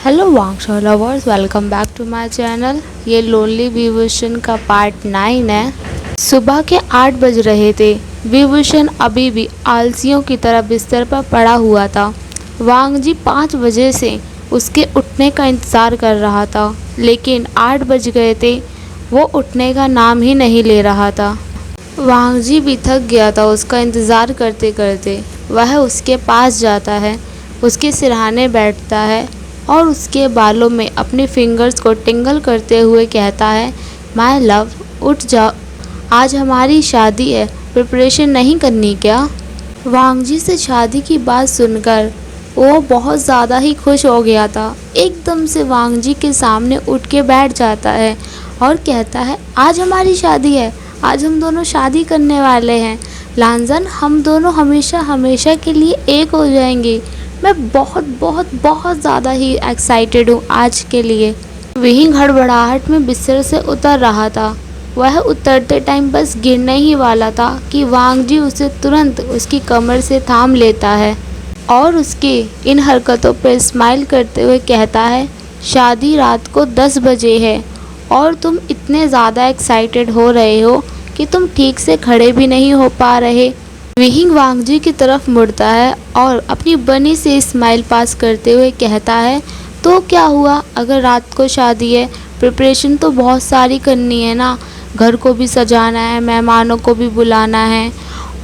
Hello Wangshu lovers, welcome back to my channel. ये lonely Vibhushan का part 9 है। सुबह के 8 बज रहे थे। विभूषण अभी भी आलसियों की तरह बिस्तर पर पड़ा हुआ था। वांग जी 5 बजे से उसके उठने का इंतज़ार कर रहा था, लेकिन 8 बज गए थे। वो उठने का नाम ही नहीं ले रहा था। वांग जी भी थक गया था उसका इंतज़ार करते करते। वह उसके पास जाता है, उसके सिरहाने बैठता है और उसके बालों में अपने फिंगर्स को टिंगल करते हुए कहता है, माय लव, उठ जाओ, आज हमारी शादी है, प्रिपरेशन नहीं करनी क्या? वांग जी से शादी की बात सुनकर वो बहुत ज़्यादा ही खुश हो गया था। एकदम से वांग जी के सामने उठ के बैठ जाता है और कहता है, आज हमारी शादी है, आज हम दोनों शादी करने वाले हैं। लांजन, हम दोनों हमेशा हमेशा के लिए एक हो जाएंगे। मैं बहुत बहुत बहुत ज़्यादा ही एक्साइटेड हूँ आज के लिए। वहीं हड़बड़ाहट में बिस्तर से उतर रहा था। वह उतरते टाइम बस गिरने ही वाला था कि वांग जी उसे तुरंत उसकी कमर से थाम लेता है और उसके इन हरकतों पर स्माइल करते हुए कहता है, शादी रात को 10 बजे है और तुम इतने ज़्यादा एक्साइटेड हो रहे हो कि तुम ठीक से खड़े भी नहीं हो पा रहे। विहिंग वांग जी की तरफ मुड़ता है और अपनी बनी से स्माइल पास करते हुए कहता है, तो क्या हुआ अगर रात को शादी है? प्रिपरेशन तो बहुत सारी करनी है ना, घर को भी सजाना है, मेहमानों को भी बुलाना है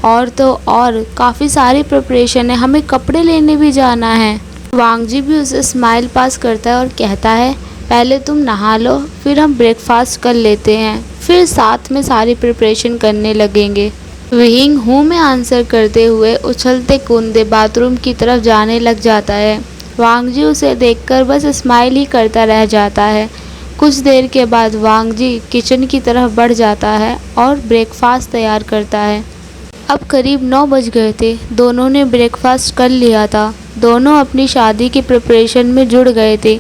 और तो और काफ़ी सारी प्रिपरेशन है, हमें कपड़े लेने भी जाना है। वांग जी भी उसे स्माइल पास करता है और कहता है, पहले तुम नहा लो, फिर हम ब्रेकफास्ट कर लेते हैं, फिर साथ में सारी प्रिपरेशन करने लगेंगे। विहिंग हूँ में आंसर करते हुए उछलते कूदते बाथरूम की तरफ जाने लग जाता है। वांग जी उसे देखकर बस स्माइल ही करता रह जाता है। कुछ देर के बाद वांग जी किचन की तरफ बढ़ जाता है और ब्रेकफास्ट तैयार करता है। अब करीब 9 बज गए थे। दोनों ने ब्रेकफास्ट कर लिया था। दोनों अपनी शादी की प्रिपरेशन में जुड़ गए थे।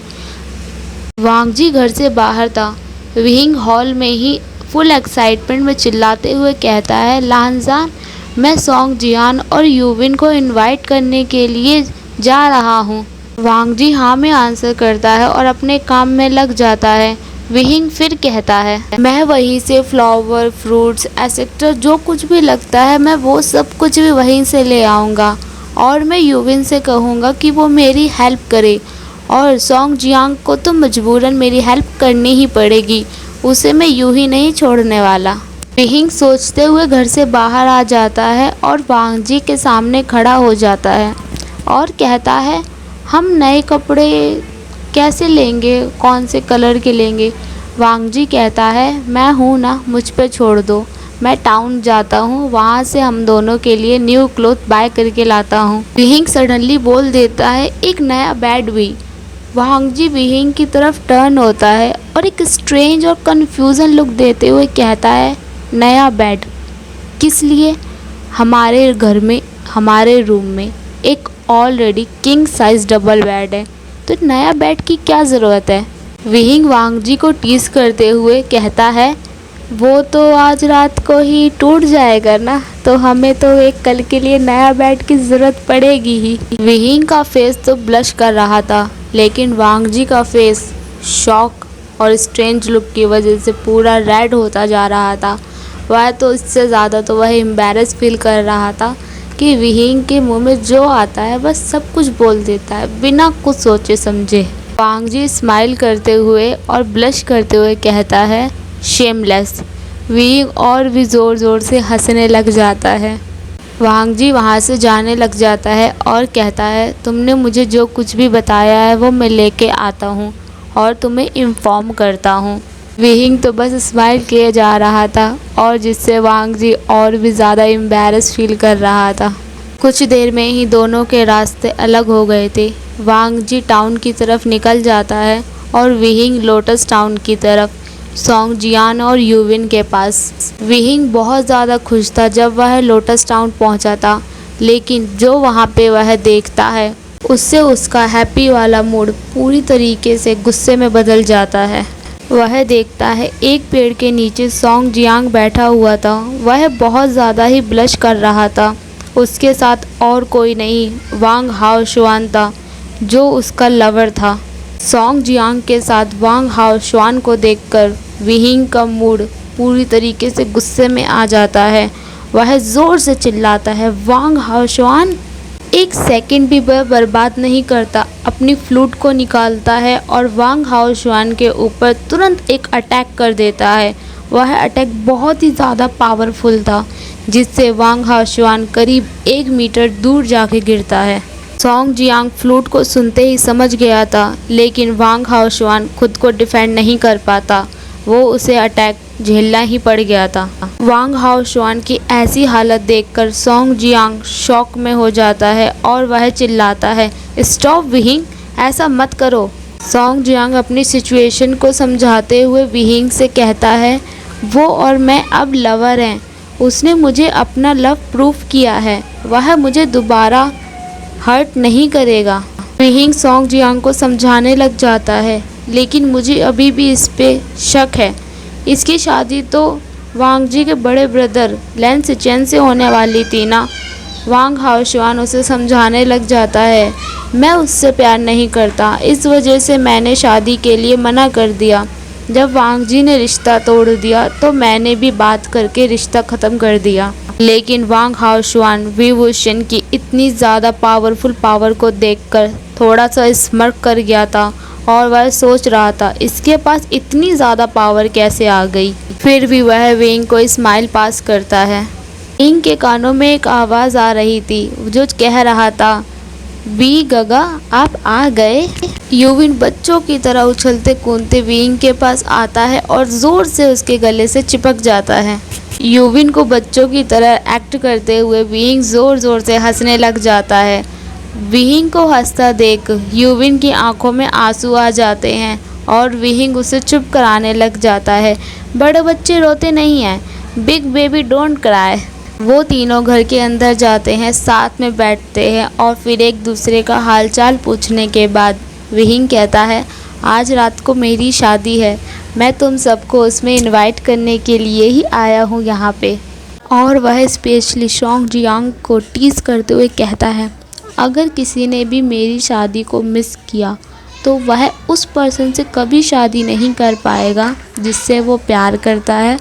वांग जी घर से बाहर था। विहिंग हॉल में ही फुल एक्साइटमेंट में चिल्लाते हुए कहता है, लांजान, मैं सोंग जियान और यूविन को इनवाइट करने के लिए जा रहा हूँ। वांग जी हाँ में आंसर करता है और अपने काम में लग जाता है। विहिंग फिर कहता है, मैं वहीं से फ्लावर, फ्रूट्स एसेट्रा जो कुछ भी लगता है मैं वो सब कुछ भी वहीं से ले आऊँगा और मैं यूविन से कहूँगा कि वो मेरी हेल्प करे और सोंग जियांग को तो मजबूरन मेरी हेल्प करनी ही पड़ेगी, उसे मैं यूं ही नहीं छोड़ने वाला। विहिंग सोचते हुए घर से बाहर आ जाता है और वांग जी के सामने खड़ा हो जाता है और कहता है, हम नए कपड़े कैसे लेंगे, कौन से कलर के लेंगे? वांग जी कहता है, मैं हूँ ना, मुझ पे छोड़ दो, मैं टाउन जाता हूँ, वहाँ से हम दोनों के लिए न्यू क्लोथ बाय करके लाता हूँ। विहिंग सडनली बोल देता है, एक नया बेड भी। वांग जी विहिंग की तरफ टर्न होता है और एक स्ट्रेंज और कन्फ्यूज़न लुक देते हुए कहता है, नया बेड किस लिए? हमारे घर में, हमारे रूम में एक already king size double bed है, तो नया बेड की क्या ज़रूरत है? विहिंग वांग जी को टीज़ करते हुए कहता है, वो तो आज रात को ही टूट जाएगा ना, तो हमें तो एक कल के लिए नया बेड की ज़रूरत पड़ेगी ही। विहिंग का फेस तो ब्लश कर रहा था, लेकिन वांग जी का फेस शॉक और स्ट्रेंज लुक की वजह से पूरा रेड होता जा रहा था। वह तो इससे ज़्यादा तो वह एम्बैरस फील कर रहा था कि विहिंग के मुंह में जो आता है बस सब कुछ बोल देता है बिना कुछ सोचे समझे। वांग जी स्माइल करते हुए और ब्लश करते हुए कहता है, शेमलेस। विहिंग और भी ज़ोर ज़ोर से हंसने लग जाता है। वांग जी वहाँ से जाने लग जाता है और कहता है, तुमने मुझे जो कुछ भी बताया है वो मैं लेके आता हूँ और तुम्हें इन्फॉर्म करता हूँ। विहिंग तो बस स्माइल किए जा रहा था और जिससे वांग जी और भी ज़्यादा एम्बैरस फील कर रहा था। कुछ देर में ही दोनों के रास्ते अलग हो गए थे। वांग जी टाउन की तरफ निकल जाता है और विहिंग लोटस टाउन की तरफ, सोंग जियान और यूविन के पास। विहिंग बहुत ज़्यादा खुश था जब वह लोटस टाउन पहुंचा था, लेकिन जो वहां पे वह देखता है उससे उसका हैप्पी वाला मूड पूरी तरीके से गुस्से में बदल जाता है। वह देखता है एक पेड़ के नीचे सोंग जियांग बैठा हुआ था। वह बहुत ज़्यादा ही ब्लश कर रहा था। उसके साथ और कोई नहीं, वांग हाओ शुआन था जो उसका लवर था। सॉन्ग जियांग के साथ वांग हाओशुआन को देखकर विहिंग का मूड पूरी तरीके से गुस्से में आ जाता है। वह ज़ोर से चिल्लाता है, वांग हाओशुआन! एक सेकंड भी वह बर्बाद नहीं करता, अपनी फ्लूट को निकालता है और वांग हाओशुआन के ऊपर तुरंत एक अटैक कर देता है। वह अटैक बहुत ही ज़्यादा पावरफुल था, जिससे वांग हाओशुआन करीब 1 मीटर दूर जाके गिरता है। सॉन्ग जियांग फ्लूट को सुनते ही समझ गया था, लेकिन वांग हाओशुआन खुद को डिफेंड नहीं कर पाता। वो उसे अटैक झेलना ही पड़ गया था। वांग हाओशुआन की ऐसी हालत देखकर सॉन्ग जियांग शॉक में हो जाता है और वह चिल्लाता है, स्टॉप विहिंग, ऐसा मत करो। सॉन्ग जियांग अपनी सिचुएशन को समझाते हुए विहिंग से कहता है, वो और मैं अब लवर हैं। उसने मुझे अपना लव प्रूफ किया है, वह मुझे दोबारा हर्ट नहीं करेगा। विहिंग सॉन्ग जियांग को समझाने लग जाता है, लेकिन मुझे अभी भी इस पे शक है। इसकी शादी तो वांग जी के बड़े ब्रदर लैन सिचेन से होने वाली थी ना। वांग हाओशुआन उसे समझाने लग जाता है, मैं उससे प्यार नहीं करता, इस वजह से मैंने शादी के लिए मना कर दिया। जब वांग जी ने रिश्ता तोड़ दिया तो मैंने भी बात करके रिश्ता ख़त्म कर दिया। लेकिन वांग हाओशुआन विवुशन की इतनी ज़्यादा पावरफुल पावर को देखकर थोड़ा सा स्मर्क कर गया था और वह सोच रहा था, इसके पास इतनी ज़्यादा पावर कैसे आ गई। फिर भी वह विंग को स्माइल पास करता है। विंग के कानों में एक आवाज़ आ रही थी जो कह रहा था, बी गगा आप आ गए। यूविन बच्चों की तरह उछलते कूदते विंग के पास आता है और ज़ोर से उसके गले से चिपक जाता है। यूविन को बच्चों की तरह एक्ट करते हुए विंग ज़ोर ज़ोर से हंसने लग जाता है। विहिंग को हंसता देख यूविन की आंखों में आंसू आ जाते हैं और विहिंग उसे चुप कराने लग जाता है। बड़े बच्चे रोते नहीं हैं, बिग बेबी डोंट क्राई। वो तीनों घर के अंदर जाते हैं, साथ में बैठते हैं और फिर एक दूसरे का हालचाल पूछने के बाद विहिंग कहता है, आज रात को मेरी शादी है, मैं तुम सबको उसमें इनवाइट करने के लिए ही आया हूँ यहाँ पे। और वह स्पेशली सॉन्ग जियांग को टीज़ करते हुए कहता है, अगर किसी ने भी मेरी शादी को मिस किया तो वह उस पर्सन से कभी शादी नहीं कर पाएगा जिससे वो प्यार करता है।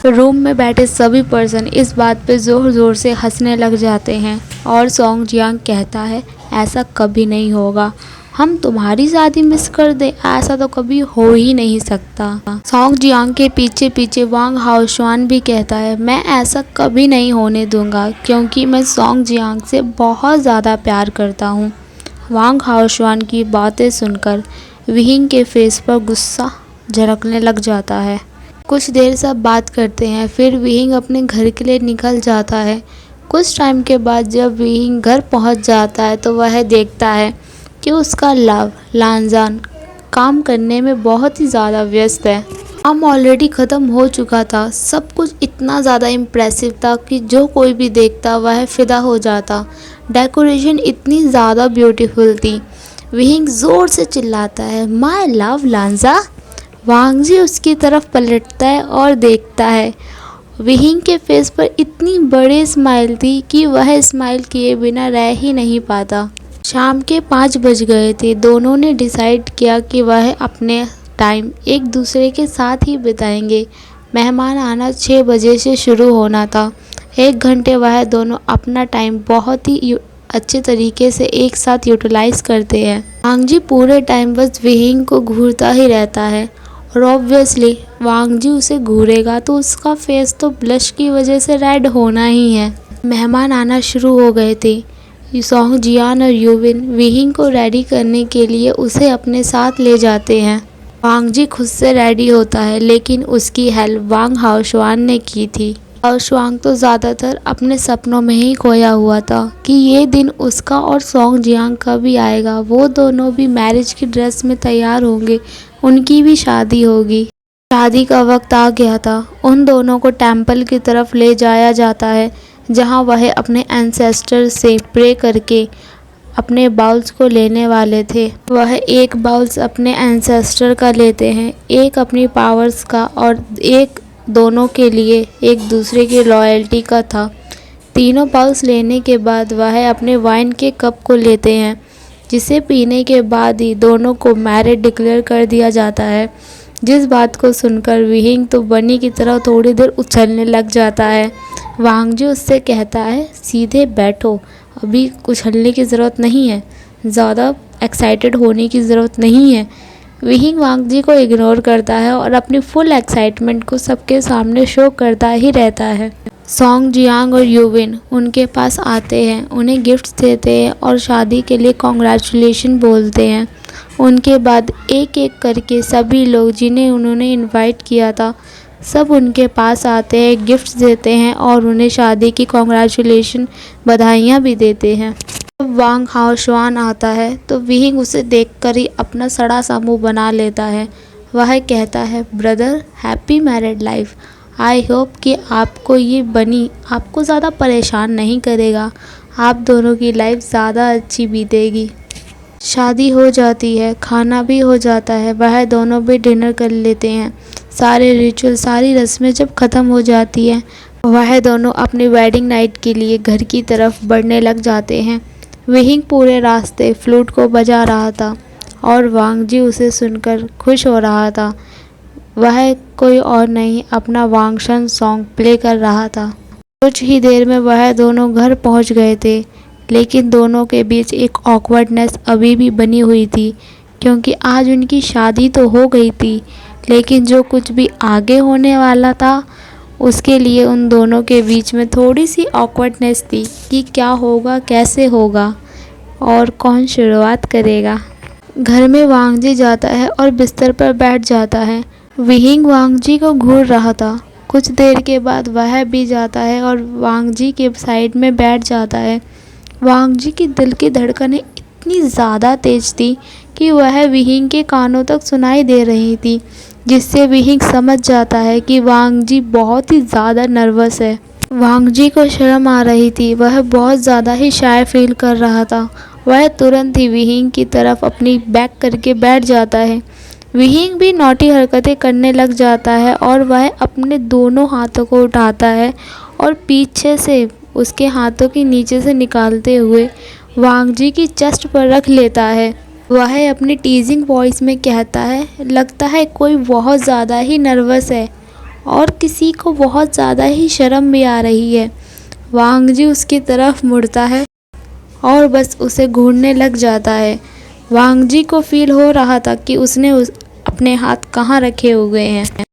रूम में बैठे सभी पर्सन इस बात पे ज़ोर ज़ोर से हंसने लग जाते हैं और सॉन्ग जियांग कहता है, ऐसा कभी नहीं होगा, हम तुम्हारी शादी मिस कर दे, ऐसा तो कभी हो ही नहीं सकता। सॉन्ग जियांग के पीछे पीछे वांग हाओशुआन भी कहता है, मैं ऐसा कभी नहीं होने दूंगा क्योंकि मैं सॉन्ग जियांग से बहुत ज़्यादा प्यार करता हूँ। वांग हाओशुआन की बातें सुनकर विहिंग के फेस पर गुस्सा झलकने लग जाता है। कुछ देर सब बात करते हैं, फिर विहिंग अपने घर के लिए निकल जाता है। कुछ टाइम के बाद जब विहिंग घर पहुँच जाता है तो वह देखता है कि उसका लव लानजान काम करने में बहुत ही ज़्यादा व्यस्त है। काम ऑलरेडी ख़त्म हो चुका था, सब कुछ इतना ज़्यादा इम्प्रेसिव था कि जो कोई भी देखता वह फ़िदा हो जाता। डेकोरेशन इतनी ज़्यादा ब्यूटीफुल थी। विहिंग ज़ोर से चिल्लाता है, माय लव लांजा। वांग जी उसकी तरफ पलटता है और देखता है। विहिंग के फेस पर इतनी बड़ी स्माइल थी कि वह स्माइल किए बिना रह ही नहीं पाता। शाम के 5 बज गए थे। दोनों ने डिसाइड किया कि वह अपने टाइम एक दूसरे के साथ ही बिताएंगे। मेहमान आना 6 बजे से शुरू होना था। 1 घंटे वह दोनों अपना टाइम बहुत ही अच्छे तरीके से एक साथ यूटिलाइज करते हैं। वांग जी पूरे टाइम बस विहिंग को घूरता ही रहता है और ऑब्वियसली वांग जी उसे घूरेगा तो उसका फेस तो ब्लश की वजह से रेड होना ही है। मेहमान आना शुरू हो गए थे। सॉन्ग जियान और यूविन विहिंग को रेडी करने के लिए उसे अपने साथ ले जाते हैं। वांग जी खुद से रेडी होता है, लेकिन उसकी हेल्प वांग हाओशुआन ने की थी। हाओशुआन तो ज़्यादातर अपने सपनों में ही खोया हुआ था कि ये दिन उसका और सॉन्ग जियांग का भी आएगा। वो दोनों भी मैरिज की ड्रेस में तैयार होंगे, उनकी भी शादी होगी। शादी का वक्त आ गया था। उन दोनों को टेम्पल की तरफ ले जाया जाता है, जहां वह अपने एंसेस्टर से प्रे करके अपने बाउल्स को लेने वाले थे। वह एक बाउल्स अपने एंसेस्टर का लेते हैं, एक अपनी पावर्स का और एक दोनों के लिए एक दूसरे की लॉयल्टी का था। तीनों बाउल्स लेने के बाद वह अपने वाइन के कप को लेते हैं। जिसे पीने के बाद ही दोनों को मैरिड डिक्लेयर कर दिया जाता है। जिस बात को सुनकर विहिंग तो बनी की तरह थोड़ी देर उछलने लग जाता है। वांगजी उससे कहता है, सीधे बैठो, अभी उछलने की ज़रूरत नहीं है, ज़्यादा एक्साइटेड होने की ज़रूरत नहीं है। विहिंग वांगजी को इग्नोर करता है और अपनी फुल एक्साइटमेंट को सबके सामने शो करता ही रहता है। सॉन्ग, जियांग और यूविन उनके पास आते हैं, उन्हें गिफ्ट्स देते हैं और शादी के लिए कॉन्ग्रेचुलेशन बोलते हैं। उनके बाद एक एक करके सभी लोग जिन्हें उन्होंने इनवाइट किया था सब उनके पास आते हैं, गिफ्ट्स देते हैं और उन्हें शादी की कॉन्ग्रेचुलेशन बधाइयाँ भी देते हैं। जब वांग हाओशुआन आता है तो विहिंग उसे देखकर ही अपना सड़ा सा मुँह बना लेता है। वह कहता है, brother, happy married life. I hope कि आपको ये बनी आपको ज़्यादा परेशान नहीं करेगा, आप दोनों की लाइफ ज़्यादा अच्छी बीतेगी। शादी हो जाती है, खाना भी हो जाता है, वह दोनों भी डिनर कर लेते हैं। सारे रिचुअल, सारी रस्में जब ख़त्म हो जाती हैं वह दोनों अपनी वेडिंग नाइट के लिए घर की तरफ बढ़ने लग जाते हैं। विहिंग पूरे रास्ते फ्लूट को बजा रहा था और वांगजी उसे सुनकर खुश हो रहा था। वह कोई और नहीं अपना वांगशन सॉन्ग प्ले कर रहा था। कुछ ही देर में वह दोनों घर पहुंच गए थे, लेकिन दोनों के बीच एक ऑकवर्डनेस अभी भी बनी हुई थी, क्योंकि आज उनकी शादी तो हो गई थी, लेकिन जो कुछ भी आगे होने वाला था उसके लिए उन दोनों के बीच में थोड़ी सी ऑकवर्डनेस थी कि क्या होगा, कैसे होगा और कौन शुरुआत करेगा। घर में वांगजी जाता है और बिस्तर पर बैठ जाता है। विहिंग वांगजी को घूर रहा था। कुछ देर के बाद वह भी जाता है और वांगजी के साइड में बैठ जाता है। वांगजी की दिल की धड़कनें इतनी ज़्यादा तेज थी कि वह विहिंग के कानों तक सुनाई दे रही थी, जिससे विहिंग समझ जाता है कि वांगजी बहुत ही ज़्यादा नर्वस है। वांगजी को शर्म आ रही थी, वह बहुत ज़्यादा ही शाय फील कर रहा था। वह तुरंत ही विहिंग की तरफ अपनी बैक करके बैठ जाता है। विहिंग भी नौटी हरकतें करने लग जाता है और वह अपने दोनों हाथों को उठाता है और पीछे से उसके हाथों के नीचे से निकालते हुए वांगजी की चेस्ट पर रख लेता है। वह अपनी टीजिंग वॉइस में कहता है, लगता है कोई बहुत ज़्यादा ही नर्वस है और किसी को बहुत ज़्यादा ही शर्म भी आ रही है। वांगजी उसकी तरफ मुड़ता है और बस उसे घूरने लग जाता है। वांगजी को फील हो रहा था कि उसने अपने हाथ कहाँ रखे हुए हैं।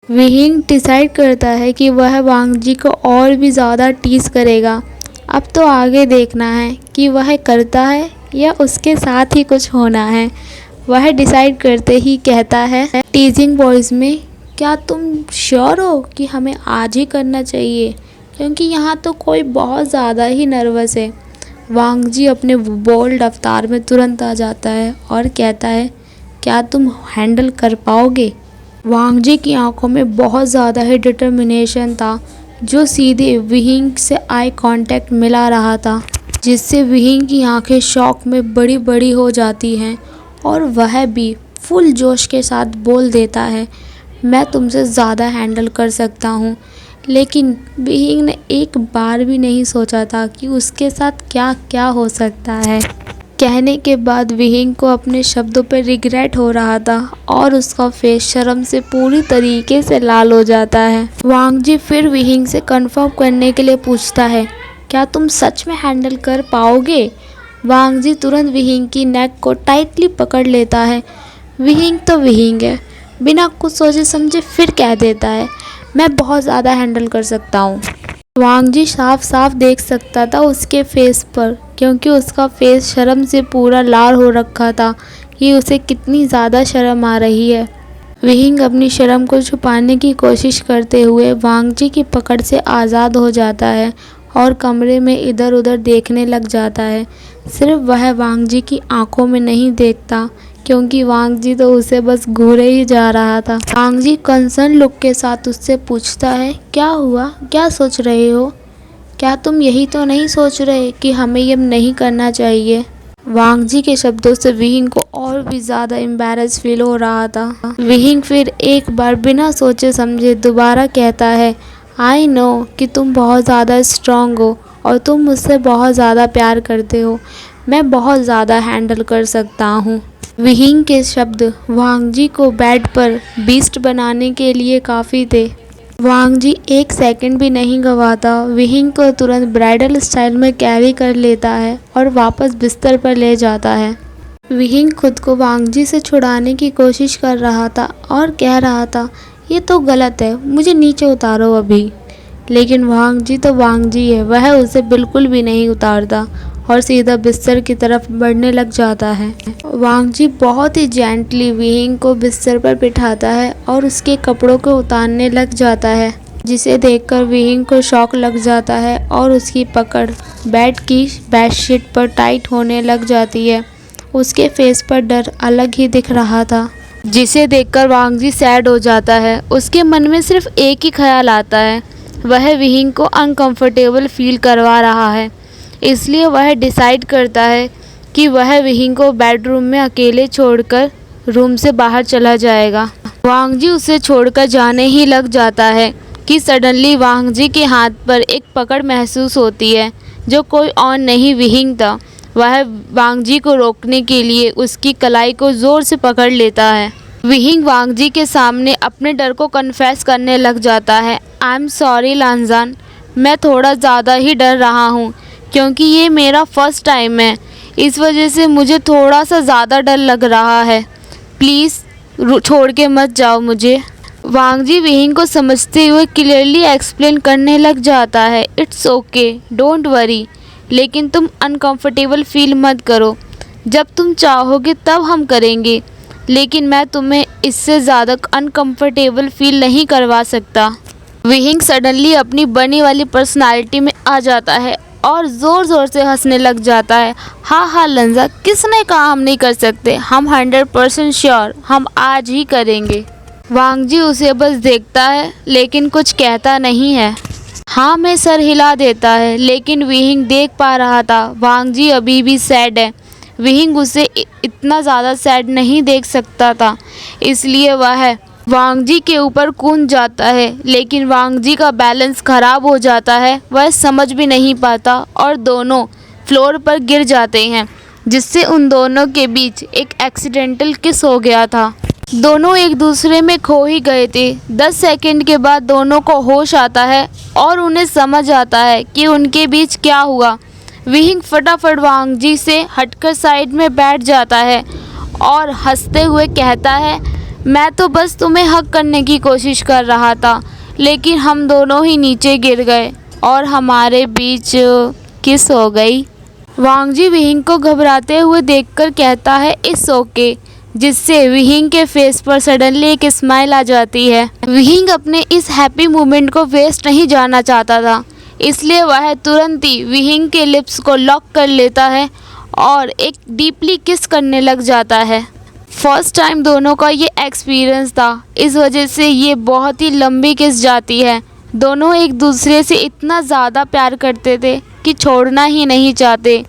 विहिंग डिसाइड करता है कि वह वांगजी को और भी ज़्यादा टीज़ करेगा। अब तो आगे देखना है कि वह करता है या उसके साथ ही कुछ होना है। वह डिसाइड करते ही कहता है टीजिंग वॉइस में, क्या तुम श्योर हो कि हमें आज ही करना चाहिए, क्योंकि यहाँ तो कोई बहुत ज़्यादा ही नर्वस है। वांगजी अपने बोल्ड अवतार में तुरंत आ जाता है और कहता है, क्या तुम हैंडल कर पाओगे। वांगजी की आंखों में बहुत ज़्यादा ही डिटर्मिनेशन था, जो सीधे विहिंग से आई कांटेक्ट मिला रहा था, जिससे विहिंग की आंखें शॉक में बड़ी बड़ी हो जाती हैं और वह भी फुल जोश के साथ बोल देता है, मैं तुमसे ज़्यादा हैंडल कर सकता हूँ। लेकिन विहिंग ने एक बार भी नहीं सोचा था कि उसके साथ क्या क्या हो सकता है। कहने के बाद विहिंग को अपने शब्दों पर रिग्रेट हो रहा था और उसका फेस शर्म से पूरी तरीके से लाल हो जाता है। वांगजी फिर विहिंग से कंफर्म करने के लिए पूछता है, क्या तुम सच में हैंडल कर पाओगे। वांगजी तुरंत विहिंग की नेक को टाइटली पकड़ लेता है। विहिंग तो विहिंग है, बिना कुछ सोचे समझे फिर कह देता है, मैं बहुत ज़्यादा हैंडल कर सकता हूँ। वांगजी साफ साफ देख सकता था उसके फेस पर, क्योंकि उसका फेस शर्म से पूरा लाल हो रखा था कि उसे कितनी ज़्यादा शर्म आ रही है। विहिंग अपनी शर्म को छुपाने की कोशिश करते हुए वांगजी की पकड़ से आज़ाद हो जाता है और कमरे में इधर उधर देखने लग जाता है। सिर्फ वह वांगजी की आंखों में नहीं देखता, क्योंकि वांगजी तो उसे बस घूरे ही जा रहा था। वांगजी कंसर्न लुक के साथ उससे पूछता है, क्या हुआ, क्या सोच रहे हो, क्या तुम यही तो नहीं सोच रहे कि हमें ये नहीं करना चाहिए। वांगजी के शब्दों से विहिंग को और भी ज़्यादा एम्बैरेस फील हो रहा था। विहिंग फिर एक बार बिना सोचे समझे दोबारा कहता है, आई नो कि तुम बहुत ज़्यादा स्ट्रॉन्ग हो और तुम मुझसे बहुत ज़्यादा प्यार करते हो। मैं बहुत ज़्यादा हैंडल कर सकता हूँ। विहिंग के शब्द वांग जी को बेड पर बीस्ट बनाने के लिए काफ़ी थे। वांग जी एक सेकंड भी नहीं गंवाता, विहिंग को तुरंत ब्राइडल स्टाइल में कैरी कर लेता है और वापस बिस्तर पर ले जाता है। विहिंग खुद को वांग जी से छुड़ाने की कोशिश कर रहा था और कह रहा था, ये तो गलत है, मुझे नीचे उतारो अभी। लेकिन वांग जी तो वांग जी है, वह उसे बिल्कुल भी नहीं उतारता और सीधा बिस्तर की तरफ बढ़ने लग जाता है। वांग जी बहुत ही जेंटली विहिंग को बिस्तर पर बिठाता है और उसके कपड़ों को उतारने लग जाता है, जिसे देखकर विहिंग को शॉक लग जाता है और उसकी पकड़ बेड की बेडशीट पर टाइट होने लग जाती है। उसके फेस पर डर अलग ही दिख रहा था, जिसे देखकर वांग जी सैड हो जाता है। उसके मन में सिर्फ एक ही ख्याल आता है, वह विहिंग को अनकंफर्टेबल फील करवा रहा है। इसलिए वह डिसाइड करता है कि वह विहिंग को बेडरूम में अकेले छोड़कर रूम से बाहर चला जाएगा। वांग जी उसे छोड़कर जाने ही लग जाता है कि सडनली वांग जी के हाथ पर एक पकड़ महसूस होती है, जो कोई और नहीं विहिंग था। वह वांग जी को रोकने के लिए उसकी कलाई को ज़ोर से पकड़ लेता है। विहिंग वांग जी के सामने अपने डर को कन्फेस करने लग जाता है। आई एम सॉरी लांजान, मैं थोड़ा ज़्यादा ही डर रहा हूँ क्योंकि ये मेरा फर्स्ट टाइम है, इस वजह से मुझे थोड़ा सा ज़्यादा डर लग रहा है। प्लीज़ छोड़ के मत जाओ मुझे। वांग जी विहिंग को समझते हुए क्लियरली एक्सप्लेन करने लग जाता है, इट्स ओके, डोंट वरी, लेकिन तुम अनकंफर्टेबल फील मत करो। जब तुम चाहोगे तब हम करेंगे, लेकिन मैं तुम्हें इससे ज़्यादा अनकंफर्टेबल फील नहीं करवा सकता। विहिंग सडनली अपनी बनी वाली पर्सनालिटी में आ जाता है और ज़ोर ज़ोर से हंसने लग जाता है। हाँ लंजा, किसने कहा हम नहीं कर सकते, हम 100% श्योर, हम आज ही करेंगे। वांग जी उसे बस देखता है लेकिन कुछ कहता नहीं है। हाँ में सर हिला देता है, लेकिन विहिंग देख पा रहा था वांग जी अभी भी सैड है। विहिंग उसे इतना ज़्यादा सैड नहीं देख सकता था, इसलिए वह वांग जी के ऊपर कूद जाता है, लेकिन वांग जी का बैलेंस खराब हो जाता है, वह समझ भी नहीं पाता और दोनों फ्लोर पर गिर जाते हैं, जिससे उन दोनों के बीच एक एक्सीडेंटल किस हो गया था। दोनों एक दूसरे में खो ही गए थे। 10 सेकंड के बाद दोनों को होश आता है और उन्हें समझ आता है कि उनके बीच क्या हुआ। विहिंग फटाफट वांग जी से हटकर साइड में बैठ जाता है और हंसते हुए कहता है, मैं तो बस तुम्हें हक करने की कोशिश कर रहा था, लेकिन हम दोनों ही नीचे गिर गए और हमारे बीच किस हो गई। वांग जी विहिंग को घबराते हुए देखकर कहता है, इट्स ओके, जिससे विहिंग के फेस पर सडनली एक स्माइल आ जाती है। विहिंग अपने इस हैप्पी मोमेंट को वेस्ट नहीं जाना चाहता था, इसलिए वह तुरंत ही विहिंग के लिप्स को लॉक कर लेता है और एक डीपली किस करने लग जाता है। फर्स्ट टाइम दोनों का ये एक्सपीरियंस था, इस वजह से ये बहुत ही लंबी किस जाती है। दोनों एक दूसरे से इतना ज़्यादा प्यार करते थे कि छोड़ना ही नहीं चाहते।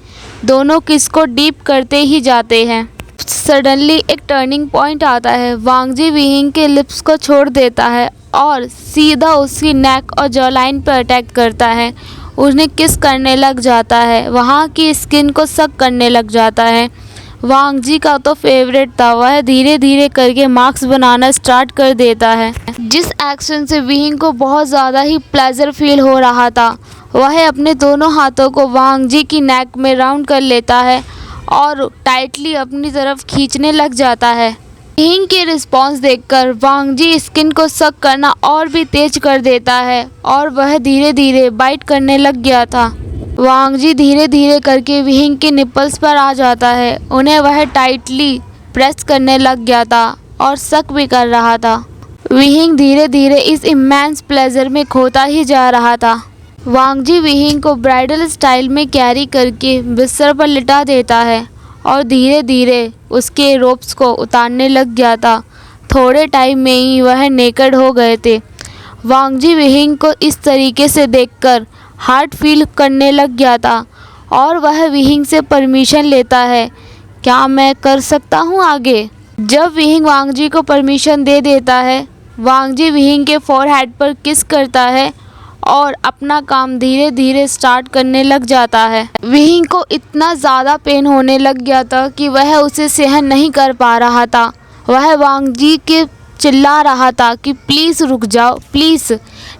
दोनों किस को डीप करते ही जाते हैं। सडनली एक टर्निंग पॉइंट आता है। वांग जी विहिंग के लिप्स को छोड़ देता है और सीधा उसकी नेक और जॉलाइन पर अटैक करता है। उन्हें किस करने लग जाता है, वहाँ की स्किन को सक करने लग जाता है। वांग जी का तो फेवरेट था, वह धीरे धीरे करके मार्क्स बनाना स्टार्ट कर देता है। जिस एक्शन से विहिंग को बहुत ज़्यादा ही प्लेजर फील हो रहा था, वह अपने दोनों हाथों को वांग जी की नेक में राउंड कर लेता है और टाइटली अपनी तरफ खींचने लग जाता है। विहिंग के रिस्पॉन्स देखकर वांग जी स्किन को सक करना और भी तेज कर देता है और वह धीरे धीरे बाइट करने लग गया था। वांग जी धीरे धीरे करके विहिंग के निपल्स पर आ जाता है। उन्हें वह टाइटली प्रेस करने लग गया था और सक भी कर रहा था। विहिंग धीरे धीरे इस इमेंस प्लेजर में खोता ही जा रहा था। वांग जी विहिंग को ब्राइडल स्टाइल में कैरी करके बिस्तर पर लिटा देता है और धीरे धीरे उसके रोप्स को उतारने लग गया था। थोड़े टाइम में ही वह नेकेड हो गए थे। वांग जी विहिंग को इस तरीके से देखकर हार्ट फील करने लग गया था और वह विहिंग से परमिशन लेता है, क्या मैं कर सकता हूँ आगे। जब विहिंग वांग जी को परमिशन दे देता है, वांग जी विहिंग के फोरहेड पर किस करता है और अपना काम धीरे धीरे स्टार्ट करने लग जाता है। विहिंग को इतना ज़्यादा पेन होने लग गया था कि वह उसे सहन नहीं कर पा रहा था। वह वांग जी के चिल्ला रहा था कि प्लीज़ रुक जाओ प्लीज़,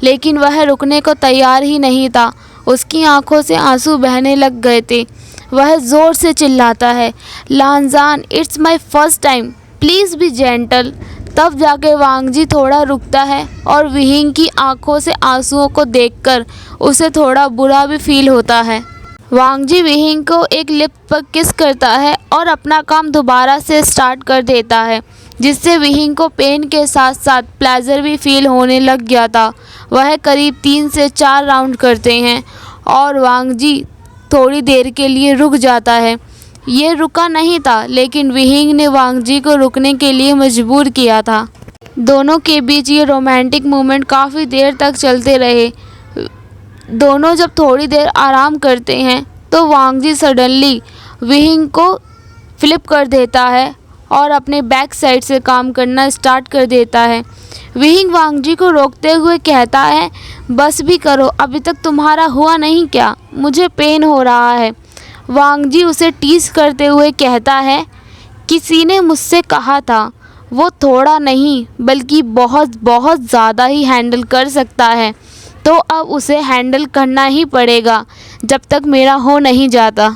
लेकिन वह रुकने को तैयार ही नहीं था। उसकी आंखों से आंसू बहने लग गए थे। वह ज़ोर से चिल्लाता है, Lanzhan it's my first time, please be gentle. तब जाके वांग जी थोड़ा रुकता है और विहिंग की आंखों से आंसुओं को देखकर उसे थोड़ा बुरा भी फील होता है। वांग जी विहिंग को एक लिप पर किस करता है और अपना काम दोबारा से स्टार्ट कर देता है, जिससे विहिंग को पेन के साथ साथ प्लेजर भी फील होने लग गया था। वह करीब 3 से 4 राउंड करते हैं और वांग जी थोड़ी देर के लिए रुक जाता है। ये रुका नहीं था, लेकिन विहिंग ने वांग जी को रुकने के लिए मजबूर किया था। दोनों के बीच ये रोमांटिक मोमेंट काफ़ी देर तक चलते रहे। दोनों जब थोड़ी देर आराम करते हैं तो वांग जी सडनली विहिंग को फ्लिप कर देता है और अपने बैक साइड से काम करना स्टार्ट कर देता है। विहिंग वांग जी को रोकते हुए कहता है, बस भी करो, अभी तक तुम्हारा हुआ नहीं क्या, मुझे पेन हो रहा है। वांग जी उसे टीज करते हुए कहता है, किसी ने मुझसे कहा था वो थोड़ा नहीं बल्कि बहुत बहुत ज़्यादा ही हैंडल कर सकता है, तो अब उसे हैंडल करना ही पड़ेगा जब तक मेरा हो नहीं जाता।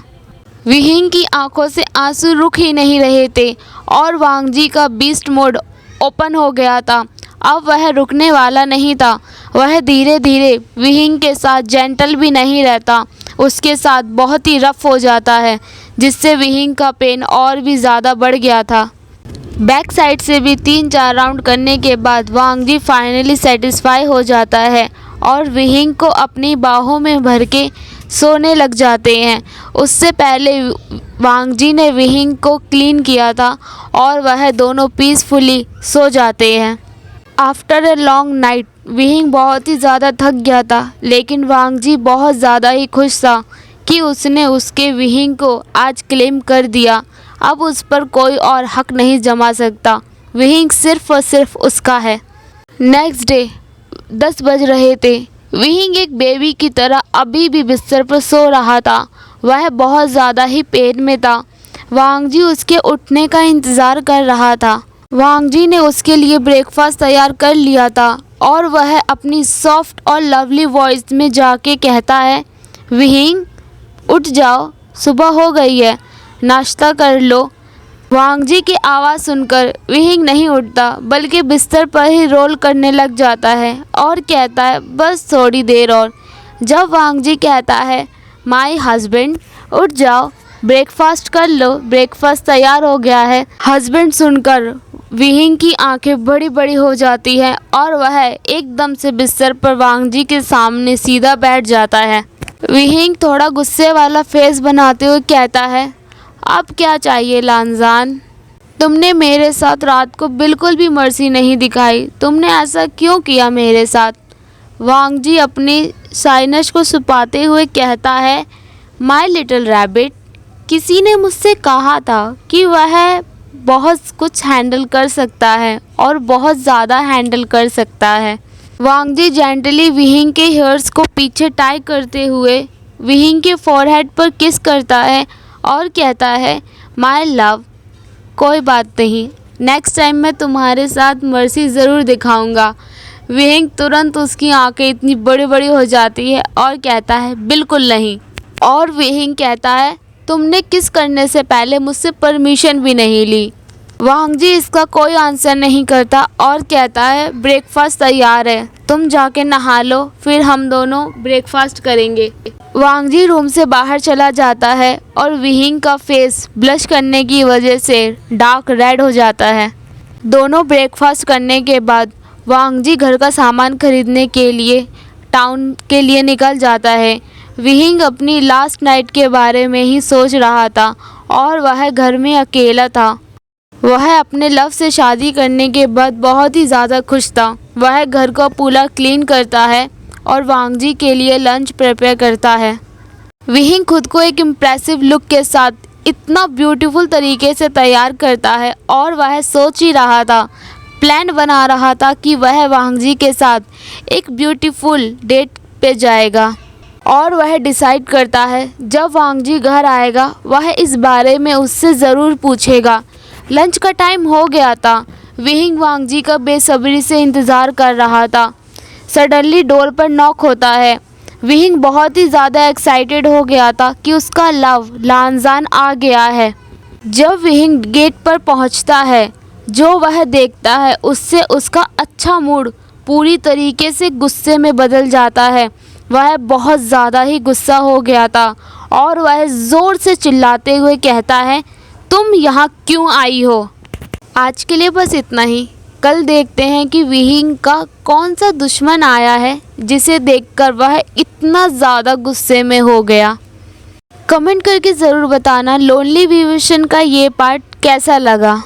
विहिंग की आंखों से आंसू रुक ही नहीं रहे थे और वांग जी का बीस्ट मोड ओपन हो गया था। अब वह रुकने वाला नहीं था। वह धीरे धीरे विहिंग के साथ जेंटल भी नहीं रहता, उसके साथ बहुत ही रफ हो जाता है, जिससे विहिंग का पेन और भी ज़्यादा बढ़ गया था। बैक साइड से भी 3-4 राउंड करने के बाद वांग जी फाइनली सेटिस्फाई हो जाता है और विहिंग को अपनी बाहों में भर के सोने लग जाते हैं। उससे पहले वांग जी ने विहिंग को क्लीन किया था और वह दोनों पीसफुली सो जाते हैं। आफ्टर अ लॉन्ग नाइट विहिंग बहुत ही ज़्यादा थक गया था, लेकिन वांग जी बहुत ज़्यादा ही खुश था कि उसने उसके विहिंग को आज क्लेम कर दिया। अब उस पर कोई और हक नहीं जमा सकता, विहिंग सिर्फ और सिर्फ उसका है। नेक्स्ट डे 10 बज रहे थे। विहिंग एक बेबी की तरह अभी भी बिस्तर पर सो रहा था। वह बहुत ज़्यादा ही पेन में था। वांग जी उसके उठने का इंतज़ार कर रहा था। वांग जी ने उसके लिए ब्रेकफास्ट तैयार कर लिया था और वह अपनी सॉफ्ट और लवली वॉइस में जाके कहता है, विहिंग उठ जाओ, सुबह हो गई है, नाश्ता कर लो। वांग जी की आवाज़ सुनकर विहिंग नहीं उठता, बल्कि बिस्तर पर ही रोल करने लग जाता है और कहता है, बस थोड़ी देर और। जब वांग जी कहता है, माय हस्बैंड उठ जाओ, ब्रेकफास्ट कर लो, ब्रेकफास्ट तैयार हो गया है। हस्बैंड सुनकर विहिंग की आंखें बड़ी बड़ी हो जाती हैं और वह एकदम से बिस्तर पर वांग जी के सामने सीधा बैठ जाता है। विहिंग थोड़ा गुस्से वाला फेस बनाते हुए कहता है, अब क्या चाहिए लानजान, तुमने मेरे साथ रात को बिल्कुल भी मर्जी नहीं दिखाई, तुमने ऐसा क्यों किया मेरे साथ। वांग जी अपनी साइनस को छुपाते हुए कहता है, माय लिटिल रैबिट, किसी ने मुझसे कहा था कि वह बहुत कुछ हैंडल कर सकता है और बहुत ज़्यादा हैंडल कर सकता है। वांग जी जेंटली विहिंग के हेयर्स को पीछे टाई करते हुए विहिंग के फॉरहेड पर किस करता है और कहता है, माय लव, कोई बात नहीं, नेक्स्ट टाइम मैं तुम्हारे साथ मर्सी ज़रूर दिखाऊंगा। विहिंग तुरंत उसकी आंखें इतनी बड़ी बड़ी हो जाती है और कहता है, बिल्कुल नहीं। और विहिंग कहता है, तुमने किस करने से पहले मुझसे परमिशन भी नहीं ली। वांग जी इसका कोई आंसर नहीं करता और कहता है, ब्रेकफास्ट तैयार है, तुम जाके नहा लो, फिर हम दोनों ब्रेकफास्ट करेंगे। वांग जी रूम से बाहर चला जाता है और विहिंग का फेस ब्लश करने की वजह से डार्क रेड हो जाता है। दोनों ब्रेकफास्ट करने के बाद वांग जी घर का सामान खरीदने के लिए टाउन के लिए निकल जाता है। विहिंग अपनी लास्ट नाइट के बारे में ही सोच रहा था और वह घर में अकेला था। वह अपने लव से शादी करने के बाद बहुत ही ज़्यादा खुश था। वह घर को पूरा क्लीन करता है और वांग जी के लिए लंच प्रिपेयर करता है। विहिंग खुद को एक इम्प्रेसिव लुक के साथ इतना ब्यूटीफुल तरीके से तैयार करता है और वह सोच ही रहा था, प्लान बना रहा था कि वह वांग जी के साथ एक ब्यूटीफुल डेट पे जाएगा और वह डिसाइड करता है जब वांगजी घर आएगा वह इस बारे में उससे ज़रूर पूछेगा। लंच का टाइम हो गया था। विहिंग वांगजी का बेसब्री से इंतज़ार कर रहा था। सडनली डोर पर नॉक होता है। विहिंग बहुत ही ज़्यादा एक्साइटेड हो गया था कि उसका लव लानजान आ गया है। जब विहिंग गेट पर पहुंचता है, जो वह देखता है उससे उसका अच्छा मूड पूरी तरीके से गुस्से में बदल जाता है। वह बहुत ज़्यादा ही गुस्सा हो गया था और वह ज़ोर से चिल्लाते हुए कहता है, तुम यहाँ क्यों आई हो? आज के लिए बस इतना ही। कल देखते हैं कि विहिंग का कौन सा दुश्मन आया है जिसे देखकर वह इतना ज़्यादा गुस्से में हो गया। कमेंट करके ज़रूर बताना लोनली विभूषण का ये पार्ट कैसा लगा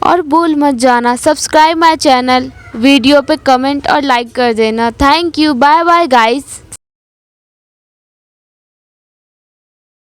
और भूल मत जाना सब्सक्राइब माय चैनल, वीडियो पे कमेंट और लाइक कर देना। Thank you, bye bye guys.